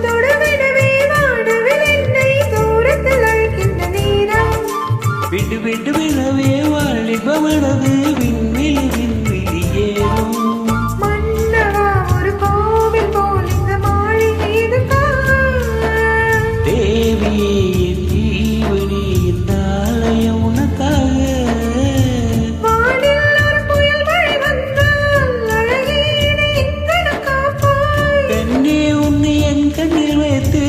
தொடு விடவே வானவில் என்னை தூரத்தில் அழைக்கின்ற நேரம். விட்டு விட்டு விடவே வாலிபமனது விண்வெளி விண்வெளி ஏறும். மன்னவா ஒரு கோவில் போல் இந்த மாளிகை எதுக்காக? தேவியே என் ஜீவனே இந்த ஆலயம் உனக்காக. வானில் ஒரு புயல் மழை வந்தால் அழகே என்னை எங்கனம் காப்பாய்? கண்ணே உன்னை என் கண்ணில் வைத்து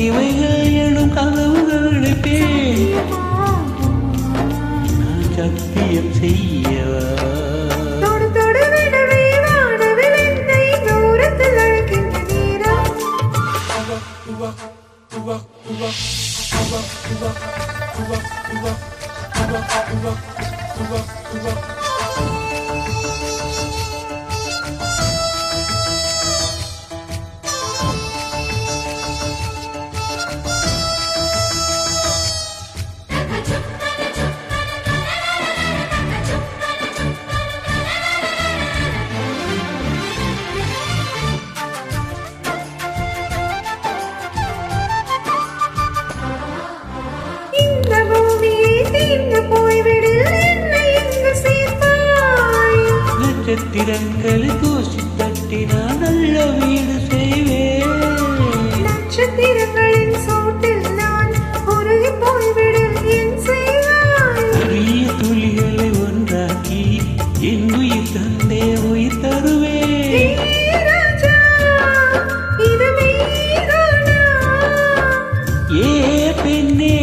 இவைகள் எனும் கதவுகள் அடைப்பேன். நான் சத்தியம் செய்யவா? தொடு தொடு விடவே வானவில் என்னை தூரத்தில் அழைக்கின்ற நேரம். இந்த பூமியை தீர்ந்து போய்விடு என்னை எங்கு சேர்ப்பாய்? நட்சத்திரங்களை தூசி தட்டினால் நல்ல வீடு செய்வேன். நட்சத்திரங்களின் சூட்டில் நான் உருகி போய்விடு என் செய்வாய்? பெரிய துளிகளை ஒன்றாக்கி என் உயிர் தந்தே உயிர் தருவேன். ராஜா இது மெய்தானா? ஏ பெண்ணே,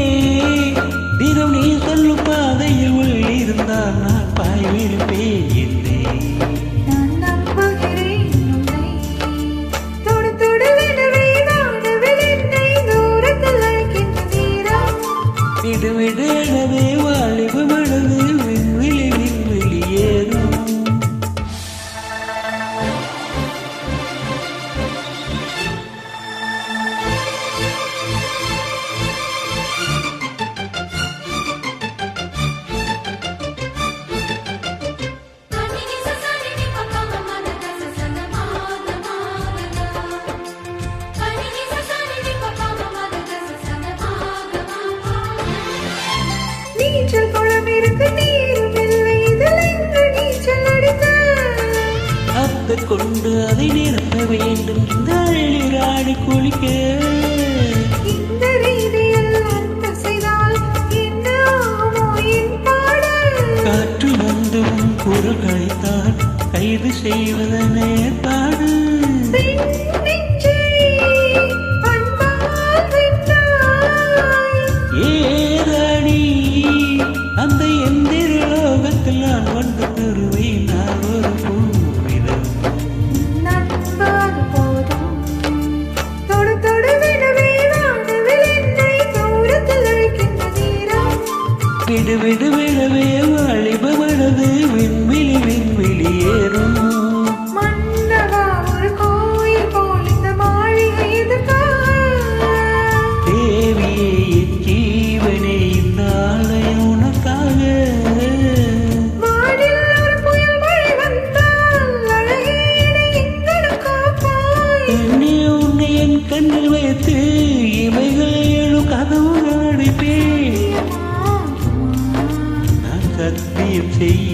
தினம் நீ சொல்லும் பாதையில் உள்ளிருந்தால் நான் பாய்விருப்பேன் என்னை. நான் நம்புகிறேன் உன்னை. தொடு தொடு விடவே வானவில் என்னை தூரத்தில் அழைக்கின்ற நேரம். விடு விடு எனவே வாலிபமனது விண்வெளி விண்வெளி ஏறும். நீச்சல் குளம் இருக்கு நீரும் இல்லை இதில் எங்கு நீச்சல் அடிக்க? அத்தை கொண்டு அதை நிரப்ப வேண்டும் இந்த அள்ளிராடி குளிக்க. இந்த ரீதியில் அர்த்த செய்தால் என்ன ஆகுமோ என் பாடல்? காற்று வந்து உன் குரல்களைத்தான் கைது செய்வதென ஏற்பாடு. பெண் நெஞ்சை அன்பால் வென்றாய். ஏதாடி அந்த எந்திர லோகத்தில் நான் வந்து தருவேன். நான் ஒரு பூவிதம். நண்பாது போதும். தொடு தொடு விடவே வானவில் என்னை தூரத்தில் அழைக்கின்ற நேரம். விடு விடு விடவே வாலிபமனது விண்வெளி விண்வெளி ஏறும். மன்னவா ஒரு கோயில் போல் இந்த மாளிகை எதுக்காக? தேவியே என் ஜீவனே இந்த ஆலயம் உனக்காக. வானில் ஒரு புயல் மழை வந்தால் அழகே என்னை எங்கனம் காப்பாய்? கண்ணே உன்னை என் கண்ணில் வைத்து இவைகள் எழும் கதவுகள் அடைப்பேன். நான் சத்தியம் செய்ய